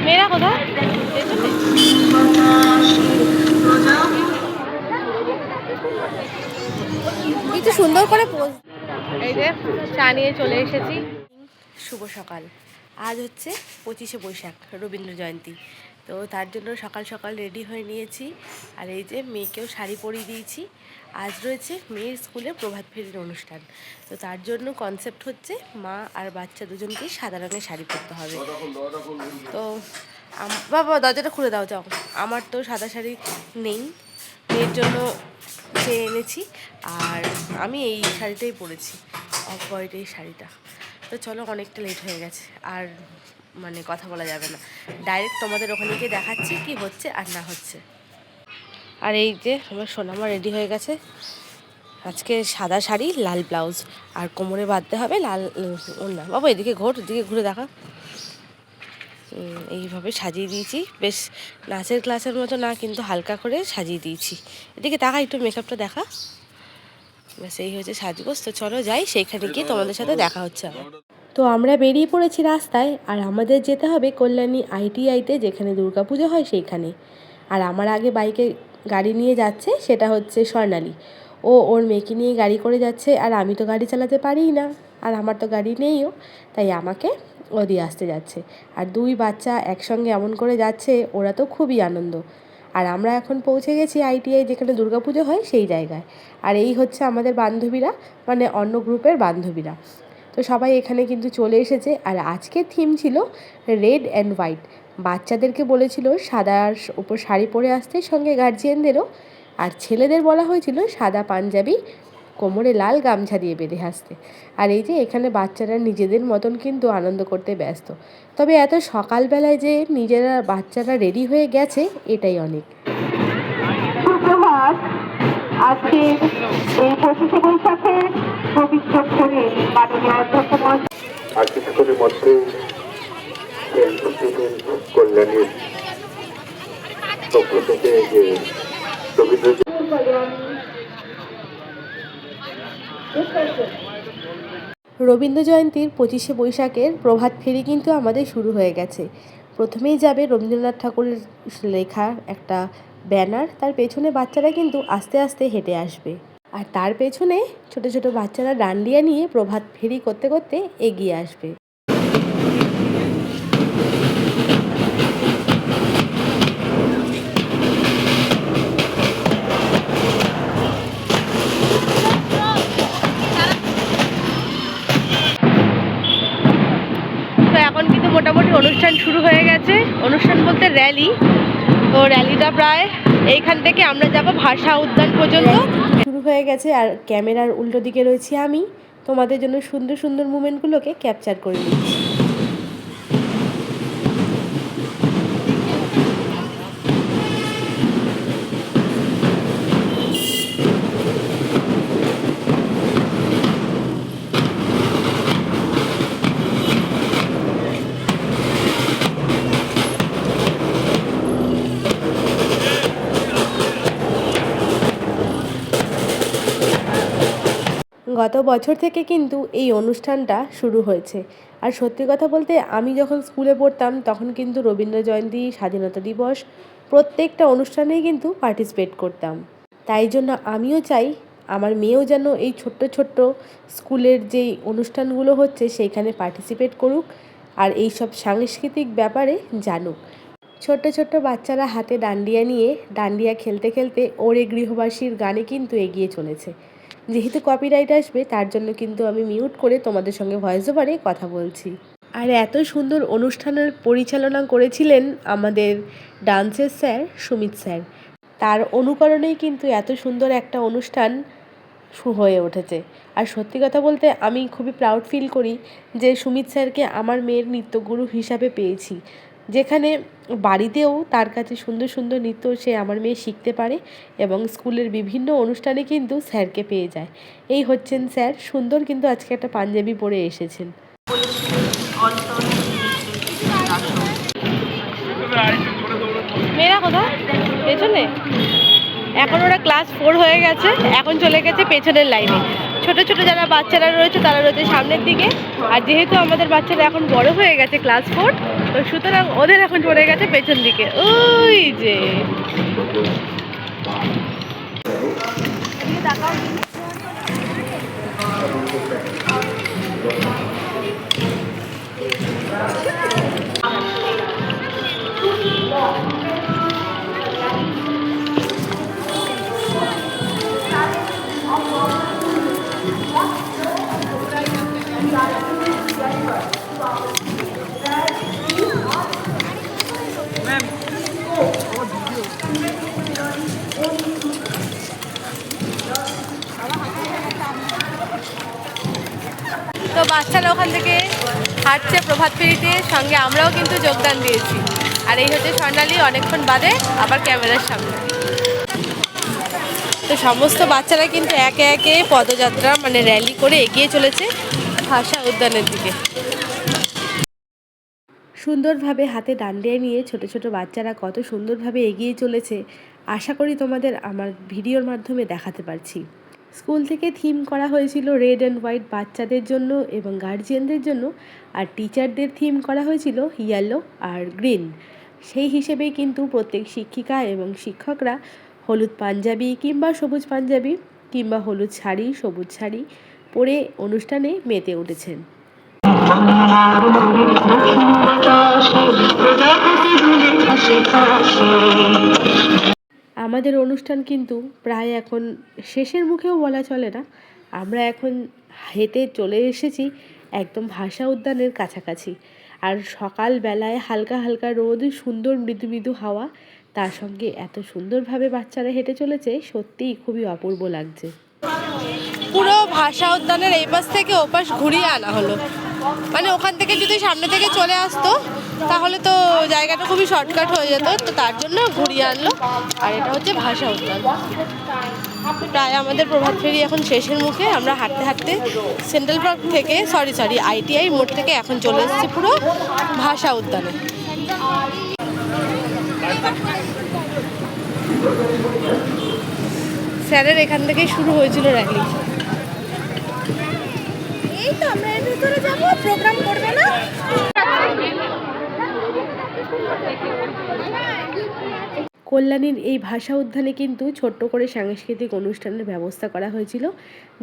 মেয়েরা কোথায় একটু সুন্দর করে পোজ। এই যে চা নিয়ে চলে এসেছি। শুভ সকাল। আজ হচ্ছে 25শে বৈশাখ, রবীন্দ্র জয়ন্তী। তো তার জন্য সকাল সকাল রেডি হয়ে নিয়েছি। আর এই যে মেয়েকেও শাড়ি পরিয়ে দিয়েছি। আজ রয়েছে মেয়ের স্কুলে প্রভাত ফেরির অনুষ্ঠান। তো তার জন্য কনসেপ্ট হচ্ছে মা আর বাচ্চা দুজনকেই সাদা রঙের শাড়ি পরতে হবে। তো বাবা দরজাটা খুলে দাও, যাও। আমার তো সাদা শাড়ি নেই, মেয়ের জন্য চেয়ে এনেছি। আর আমি এই শাড়িটাই পরেছি, অফ হোয়াইট এই শাড়িটা। তো চলো, অনেকটা লেট হয়ে গেছে, আর মানে কথা বলা যাবে না। ডাইরেক্ট তোমাদের ওখানে গিয়ে দেখাচ্ছি কি হচ্ছে আর না হচ্ছে। আর এই যে আমার সোনামা রেডি হয়ে গেছে। আজকে সাদা শাড়ি, লাল ব্লাউজ, আর কোমরে বাঁধতে হবে লাল ওড়না। বাবা এদিকে এদিকে ঘুরে দেখা। এইভাবে সাজিয়ে দিয়েছি, বেশ নাচের ক্লাসের মতো না, কিন্তু হালকা করে সাজিয়ে দিয়েছি। এদিকে দেখা, একটু মেকআপটা দেখা। ব্যাস এই হচ্ছে সাজগোজ। তো চলো যাই, সেইখানে গিয়ে তোমাদের সাথে দেখা হচ্ছে আমার। তো আমরা বেরিয়ে পড়েছি রাস্তায়, আর আমাদের যেতে হবে কল্যাণী ITIতে, যেখানে দুর্গাপুজো হয় সেইখানে। আর আমার আগে বাইকে গাড়ি নিয়ে যাচ্ছে, সেটা হচ্ছে স্বর্ণালী। ও ওর মেয়েকে নিয়ে গাড়ি করে যাচ্ছে, আর আমি তো গাড়ি চালাতে পারিই না, আর আমার তো গাড়ি নেইও, তাই আমাকে ও দিয়ে আসতে যাচ্ছে। আর দুই বাচ্চা একসঙ্গে এমন করে যাচ্ছে, ওরা তো খুবই আনন্দ। আর আমরা এখন পৌঁছে গেছি ITI, যেখানে দুর্গাপুজো হয় সেই জায়গায়। আর এই হচ্ছে আমাদের বান্ধবীরা, মানে অন্য গ্রুপের বান্ধবীরা। তো সবাই এখানে কিন্তু চলে এসেছে। আর আজকের থিম ছিল রেড অ্যান্ড হোয়াইট। বাচ্চাদেরকে বলেছিল সাদার উপর শাড়ি পরে আসতে, সঙ্গে গার্জিয়ানদেরও। আর ছেলেদের বলা হয়েছিল সাদা পাঞ্জাবি, কোমরে লাল গামছা দিয়ে বেঁধে আসতে। আর এই যে এখানে বাচ্চারা নিজেদের মতন কিন্তু আনন্দ করতে ব্যস্ত। তবে এত সকালবেলায় যে নিজেরা বাচ্চারা রেডি হয়ে গেছে, এটাই অনেক। আজকে এই 25শে বৈশাখের পবিত্র করে মাননীয় অধ্যক্ষ আর কিছুক্ষণের মধ্যে কল্যাণীর পক্ষ থেকে যে রবীন্দ্র জয়ন্তীর 25শে বৈশাখের প্রভাত ফেরি কিন্তু আমাদের শুরু হয়ে গেছে। প্রথমেই যাবে রবীন্দ্রনাথ ঠাকুরের লেখা একটা ব্যানার, তার পেছনে বাচ্চারা কিন্তু আস্তে আস্তে হেঁটে আসবে। আর তার পেছনে ছোট ছোট বাচ্চারা ডান্ডিয়া নিয়ে প্রভাত ফেরি করতে করতে এগিয়ে আসবে। তো এখন কিন্তু মোটামুটি অনুষ্ঠান শুরু হয়ে গেছে। অনুষ্ঠান বলতে র্যালি। তো র্যালিটা প্রায় এইখান থেকে আমরা যাব ভাষা উদ্যান পর্যন্ত শুরু হয়ে গেছে। আর ক্যামেরার উল্টো দিকে রয়েছি আমি, তোমাদের জন্য সুন্দর সুন্দর মুমেন্টগুলোকে ক্যাপচার করে নিচ্ছি। গত বছর থেকে কিন্তু এই অনুষ্ঠানটা শুরু হয়েছে। আর সত্যি কথা বলতে, আমি যখন স্কুলে পড়তাম তখন কিন্তু রবীন্দ্র জয়ন্তী, স্বাধীনতা দিবস, প্রত্যেকটা অনুষ্ঠানেই কিন্তু পার্টিসিপেট করতাম। তাই জন্য আমিও চাই আমার মেয়েও যেন এই ছোট্ট ছোট্ট স্কুলের যেই অনুষ্ঠানগুলো হচ্ছে সেইখানে পার্টিসিপেট করুক, আর এই সব সাংস্কৃতিক ব্যাপারে জানুক। ছোট্ট ছোট্ট বাচ্চারা হাতে ডান্ডিয়া নিয়ে ডান্ডিয়া খেলতে খেলতে ওরে গৃহবাসীর গানে কিন্তু এগিয়ে চলেছে। যেহেতু কপিরাইট আসবে, তার জন্য কিন্তু আমি মিউট করে তোমাদের সঙ্গে ভয়েস ওভারে কথা বলছি। আর এত সুন্দর অনুষ্ঠানের পরিচালনা করেছিলেন আমাদের ডান্সের স্যার সুমিত স্যার। তার অনুকরণেই কিন্তু এত সুন্দর একটা অনুষ্ঠান হয়ে উঠেছে। আর সত্যি কথা বলতে আমি খুবই প্রাউড ফিল করি যে সুমিত স্যারকে আমার মেয়ের নৃত্যগুরু হিসাবে পেয়েছি। যেখানে বাড়িতেও তার কাছে সুন্দর সুন্দর নৃত্য সে আমার মেয়ে শিখতে পারে, এবং স্কুলের বিভিন্ন অনুষ্ঠানে কিন্তু স্যারকে পেয়ে যায়। এই হচ্ছেন স্যার। সুন্দর কিন্তু আজকে একটা পাঞ্জাবি পরে এসেছেন। মেয়েরা কোথায়? পেছনে এখন ওরা ক্লাস 4 হয়ে গেছে, এখন চলে গেছে পেছনের লাইনে। ছোট ছোট যারা বাচ্চারা রয়েছে তারা রয়েছে সামনের দিকে। আর যেহেতু আমাদের বাচ্চারা এখন বড় হয়ে গেছে ক্লাস 4, তো সুতরাং ওদের এখন চলে গেছে পেছন দিকে। ওই যে তো বাচ্চারা ওখান থেকে হাঁটছে প্রভাত ফেরিতে, সঙ্গে আমরাও কিন্তু যোগদান দিয়েছি। আর এই হচ্ছে স্বর্ণালী অনেকক্ষণ বাদে আবার ক্যামেরার সামনে। তো সমস্ত বাচ্চারা কিন্তু একে একে পদযাত্রা মানে র্যালি করে এগিয়ে চলেছে ভাষা উদ্যানের দিকে। সুন্দরভাবে হাতে ডান্ডিয়া নিয়ে ছোট ছোট বাচ্চারা কত সুন্দরভাবে এগিয়ে চলেছে, আশা করি তোমাদের আমার ভিডিওর মাধ্যমে দেখাতে পারছি। স্কুল থেকে থিম করা হয়েছিল রেড অ্যান্ড হোয়াইট বাচ্চাদের জন্য এবং গার্জিয়ানদের জন্য, আর টিচারদের থিম করা হয়েছিল ইয়েলো আর গ্রিন। সেই হিসেবেই কিন্তু প্রত্যেক শিক্ষিকা এবং শিক্ষকরা হলুদ পাঞ্জাবি কিংবা সবুজ পাঞ্জাবি কিংবা হলুদ শাড়ি সবুজ শাড়ি পরে অনুষ্ঠানে মেতে উঠেছেন। আমাদের অনুষ্ঠান কিন্তু প্রায় এখন শেষের মুখেও বলা চলে না। আমরা এখন হেঁটে চলে এসেছি একদম ভাষা উদ্যানের কাছাকাছি। আর সকালবেলায় হালকা হালকা রোদ, সুন্দর মৃদু মৃদু হাওয়া, তার সঙ্গে এত সুন্দরভাবে বাচ্চারা হেঁটে চলেছে, সত্যিই খুবই অপূর্ব লাগছে। পুরো ভাষা উদ্যানের এই পাশ থেকে ও পাশ ঘুরিয়ে আনা হলো। মানে ওখান থেকে যদি সামনে থেকে চলে আসতো তাহলে তো জায়গাটা খুবই শর্টকাট হয়ে যেত, তো তার জন্য ঘুরিয়ে আনলো। আর এটা হচ্ছে ভাষা উদ্যান। প্রায় আমাদের প্রভাত ফেরি এখন শেষের মুখে। আমরা হাঁটতে হাঁটতে সেন্ট্রাল পার্ক থেকে সরি ITI মোড় থেকে এখন চলে এসেছি পুরো ভাষা উদ্যানে। স্যারের এখান থেকেই শুরু হয়েছিল র্যালি। এই তো আমরা এর ভিতরে যাব, প্রোগ্রাম করবে না? কল্যাণীর এই ভাষা উদ্যানে কিন্তু ছোট্ট করে সাংস্কৃতিক অনুষ্ঠানের ব্যবস্থা করা হয়েছিল,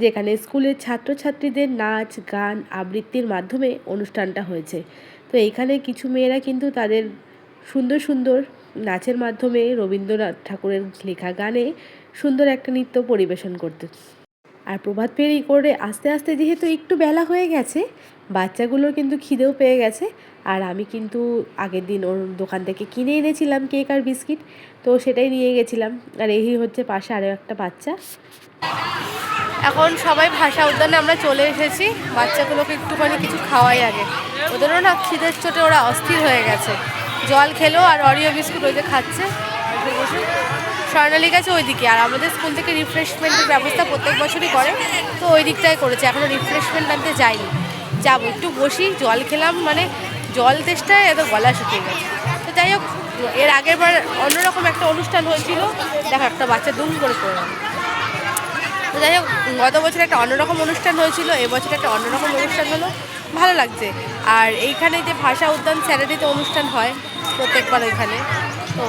যেখানে স্কুলের ছাত্রছাত্রীদের নাচ গান আবৃত্তির মাধ্যমে অনুষ্ঠানটা হয়েছে। তো এইখানে কিছু মেয়েরা কিন্তু তাদের সুন্দর সুন্দর নাচের মাধ্যমে রবীন্দ্রনাথ ঠাকুরের লেখা গানে সুন্দর একটা নৃত্য পরিবেশন করতে। আর প্রভাত ফেরি করে আস্তে আস্তে যেহেতু একটু বেলা হয়ে গেছে, বাচ্চাগুলোর কিন্তু খিদেও পেয়ে গেছে। আর আমি কিন্তু আগের দিন ওর দোকান থেকে কিনে এনেছিলাম কেক আর বিস্কিট, তো সেটাই নিয়ে গেছিলাম। আর এই হচ্ছে পাশে আরও একটা বাচ্চা। এখন সবাই ভাষা উদ্যানে আমরা চলে এসেছি। বাচ্চাগুলোকে একটুখানি কিছু খাওয়াই আগে, ওদেরও না খিদের চোটে ওরা অস্থির হয়ে গেছে। জল খেলো আর অরিও বিস্কুট ওই যে খাচ্ছে। স্বর্ণালী গেছে ওইদিকে, আর আমাদের স্কুল থেকে রিফ্রেশমেন্টের ব্যবস্থা প্রত্যেক বছরই করে, তো ওই দিকটাই করেছে। এখনও রিফ্রেশমেন্ট আনতে যাইনি, যাবো একটু বসি। জল খেলাম মানে জল তেষ্টায় এত গলা শুকিয়ে গেছে। তো যাই হোক, এর আগের বার অন্যরকম একটা অনুষ্ঠান হয়েছিল, দেখো একটা বাচ্চা দুম করে পড়ে। তো যাই হোক, গত বছর একটা অন্যরকম অনুষ্ঠান হয়েছিল, এবছর একটা অন্যরকম অনুষ্ঠান হলো, ভালো লাগছে। আর এইখানে যে ভাষা উদ্যান স্যাটারডেতে অনুষ্ঠান হয় প্রত্যেকবার ওইখানে। তো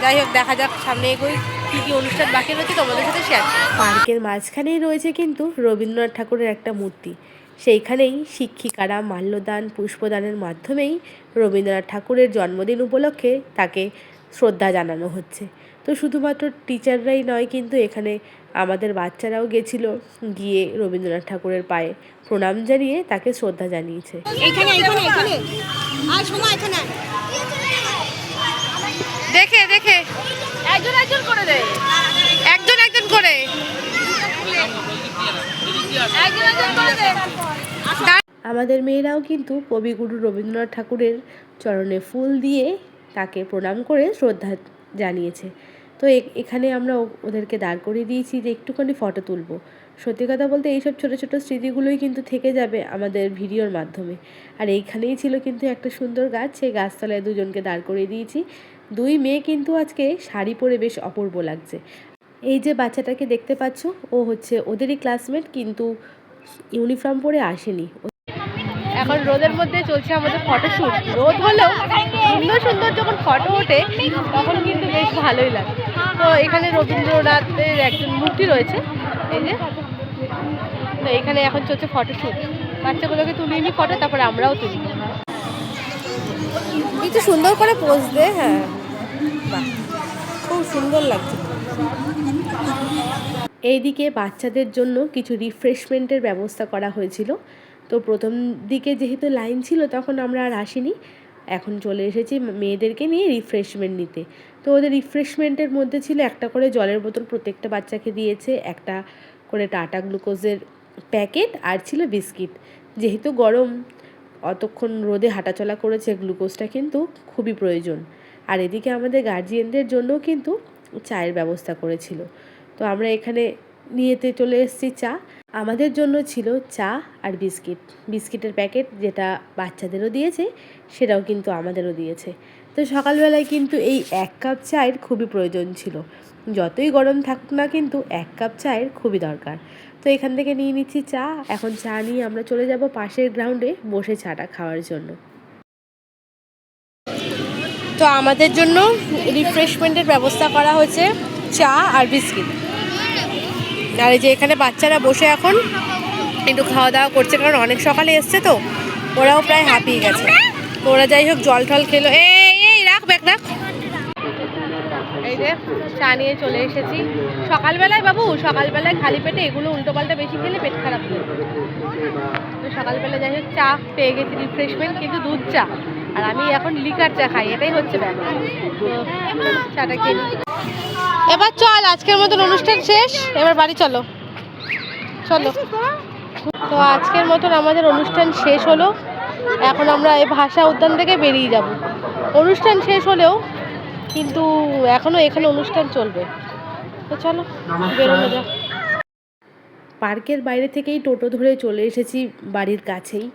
যাই হোক, দেখা যাক সামনে এগোই কী কী অনুষ্ঠান বাকি রয়েছে তোমাদের সাথে শেয়ার। পার্কের মাঝখানেই রয়েছে কিন্তু রবীন্দ্রনাথ ঠাকুরের একটা মূর্তি। সেইখানেই শিক্ষিকারা মাল্যদান পুষ্পদানের মাধ্যমেই রবীন্দ্রনাথ ঠাকুরের জন্মদিন উপলক্ষে তাকে শ্রদ্ধা জানানো হচ্ছে। তো শুধুমাত্র টিচাররাই নয়, কিন্তু এখানে আমাদের বাচ্চারাও গেছিল, গিয়ে রবীন্দ্রনাথ ঠাকুরের পায়ে প্রণাম জানিয়ে তাকে শ্রদ্ধা জানিয়েছে। দেখে দেখে একজন একজন করে দেয়, একজন একজন করে আমাদের মেয়েরাও কিন্তু কবিগুরু রবীন্দ্রনাথ ঠাকুরের চরণে ফুল দিয়ে তাকে প্রণাম করে শ্রদ্ধা জানিয়েছে। তো এখানে আমরা ওদেরকে দাঁড় করিয়ে দিয়েছি যে একটুখানি ফটো তুলবো। সত্যি কথা বলতে এইসব ছোটো ছোটো স্মৃতিগুলোই কিন্তু থেকে যাবে আমাদের ভিডিওর মাধ্যমে। আর এইখানেই ছিল কিন্তু একটা সুন্দর গাছ, সেই গাছতলায় দুজনকে দাঁড় করিয়ে দিয়েছি। দুই মেয়ে কিন্তু আজকে শাড়ি পরে বেশ অপূর্ব লাগছে। এই যে বাচ্চাটাকে দেখতে পাচ্ছ, ও হচ্ছে ওদেরই ক্লাসমেট, কিন্তু ইউনিফর্ম পরে আসেনি। এখন রোদের মধ্যে চলছে আমাদের ফটোশ্যুট। রোদ হলেও সুন্দর সুন্দর যখন ফটো ওঠে তখন কিন্তু বেশ ভালোই লাগে। তো এখানে রবীন্দ্রনাথের একজন মূর্তি রয়েছে, এই যে। তো এখানে এখন চলছে ফটোশ্যুট। বাচ্চাগুলোকে তুলিনি ফটো, তারপরে আমরাও তুলি। একটু সুন্দর করে পোজ দে। হ্যাঁ, বাহ, খুব সুন্দর লাগছে। এইদিকে বাচ্চাদের জন্য কিছু রিফ্রেশমেন্টের ব্যবস্থা করা হয়েছিল। তো প্রথম দিকে যেহেতু লাইন ছিল তখন আমরা আর আসিনি, এখন চলে এসেছি মেয়েদেরকে নিয়ে রিফ্রেশমেন্ট নিতে। তো ওদের রিফ্রেশমেন্টের মধ্যে ছিল একটা করে জলের বোতল, প্রত্যেকটা বাচ্চাকে দিয়েছে, একটা করে টাটা গ্লুকোজের প্যাকেট, আর ছিল বিস্কিট। যেহেতু গরম, অতক্ষণ রোদে হাঁটাচলা করেছে, গ্লুকোজটা কিন্তু খুবই প্রয়োজন। আর এদিকে আমাদের গার্জিয়ানদের জন্যও কিন্তু চায়ের ব্যবস্থা করেছিল। তো আমরা এখানে নিয়েতে চলে এসেছি চা। আমাদের জন্য ছিল চা আর বিস্কিট, বিস্কিটের প্যাকেট, যেটা বাচ্চাদেরও দিয়েছে সেটাও কিন্তু আমাদেরও দিয়েছে। তো সকালবেলায় কিন্তু এই 1 কাপ চায়ের খুবই প্রয়োজন ছিল। যতই গরম থাকুক না, কিন্তু 1 কাপ চায়ের খুবই দরকার। তো এখান থেকে নিয়ে নিচ্ছি চা। এখন চা নিয়ে আমরা চলে যাব পাশের গ্রাউন্ডে বসে চাটা খাওয়ার জন্য। তো আমাদের জন্য রিফ্রেশমেন্টের ব্যবস্থা করা হয়েছে চা আর বিস্কিট। আর এই যে এখানে বাচ্চারা বসে এখন একটু খাওয়া দাওয়া করছে, কারণ অনেক সকালে এসছে তো ওরাও প্রায় হাঁপিয়ে গেছে। তো ওরা যাই হোক জল টল খেলো। এই রাখ, ব্যাগ রাখ। এই যে চা নিয়ে চলে এসেছি। সকালবেলায় বাবু, সকালবেলায় খালি পেটে এগুলো উল্টোপাল্টা বেশি খেলে পেট খারাপ হয়। তো সকালবেলা যাই হোক চা পেয়ে গেছি রিফ্রেশমেন্ট, কিন্তু দুধ চা, আর আমি এখন লিকার চা খাই, এটাই হচ্ছে ব্যাপার। তো চাটা খেয়ে এবার চল, আজকের মতন অনুষ্ঠান শেষ, এবার বাড়ি চলো চলো। তো আজকের মতন আমাদের অনুষ্ঠান শেষ হলো। এখন আমরা এই ভাষা উদ্যান থেকে বেরিয়ে যাব। অনুষ্ঠান শেষ হলেও কিন্তু এখনও এখানে অনুষ্ঠান চলবে। তো চলো বেরোনো যাক। পার্কের বাইরে থেকেই টোটো ধরে চলে এসেছি বাড়ির কাছেই।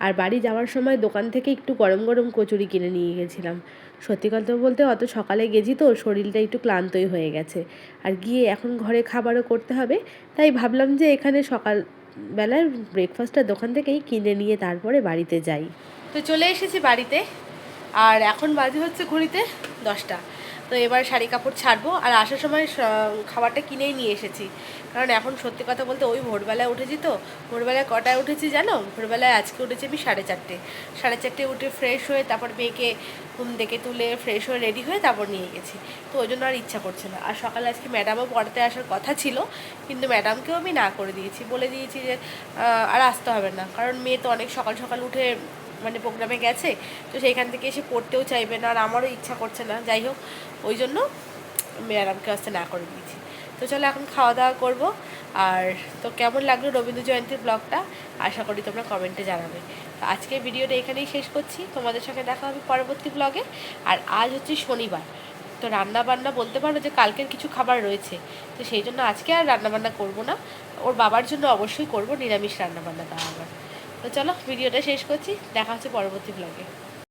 আর বাড়ি যাওয়ার সময় দোকান থেকে একটু গরম গরম কচুরি কিনে নিয়ে গেছিলাম। সত্যি কথা বলতে অত সকালে গেছি তো শরীরটা একটু ক্লান্তই হয়ে গেছে, আর গিয়ে এখন ঘরে খাবারও করতে হবে, তাই ভাবলাম যে এখানে সকালবেলার ব্রেকফাস্টটা দোকান থেকেই কিনে নিয়ে তারপরে বাড়িতে যাই। তো চলে এসেছি বাড়িতে, আর এখন বাজে হচ্ছে ঘড়িতে 10টা। তো এবার শাড়ি কাপড় ছাড়বো, আর আসার সময় খাবারটা কিনেই নিয়ে এসেছি। কারণ এখন সত্যি কথা বলতে ওই ভোরবেলায় উঠেছি। তো ভোরবেলায় কটায় উঠেছি জানো? ভোরবেলায় আজকে উঠেছি আমি 4:30। 4:30 উঠে ফ্রেশ হয়ে তারপর মেয়েকে ঘুম থেকে তুলে ফ্রেশ হয়ে রেডি হয়ে তারপর নিয়ে গেছি। তো ওই জন্য আর ইচ্ছা করছে না। আর সকালে আজকে ম্যাডামও পড়াতে আসার কথা ছিল, কিন্তু ম্যাডামকেও আমি না করে দিয়েছি, বলে দিয়েছি যে আর আসতে হবে না, কারণ মেয়ে তো অনেক সকাল সকাল উঠে মানে প্রোগ্রামে গেছে, তো সেইখান থেকে এসে পড়তেও চাইবে না, আর আমারও ইচ্ছা করছে না। যাই হোক, ওই জন্য ম্যাডামকে আসতে না করে দিয়েছি। তো চলো এখন খাওয়া দাওয়া করবো। আর তো কেমন লাগলো রবীন্দ্র জয়ন্তীর ব্লগটা আশা করি তোমরা কমেন্টে জানাবে। তো আজকে ভিডিওটা এখানেই শেষ করছি, তোমাদের সঙ্গে দেখা হবে পরবর্তী ব্লগে। আর আজ হচ্ছে শনিবার, তো রান্না বান্না বলতে পারো যে কালকের কিছু খাবার রয়েছে, তো সেই জন্য আজকে আর রান্নাবান্না করবো না। ওর বাবার জন্য অবশ্যই করবো নিরামিষ রান্নাবান্না, তা আবার। তো চলো ভিডিওটা শেষ করছি, দেখা হচ্ছে পরবর্তী ব্লগে।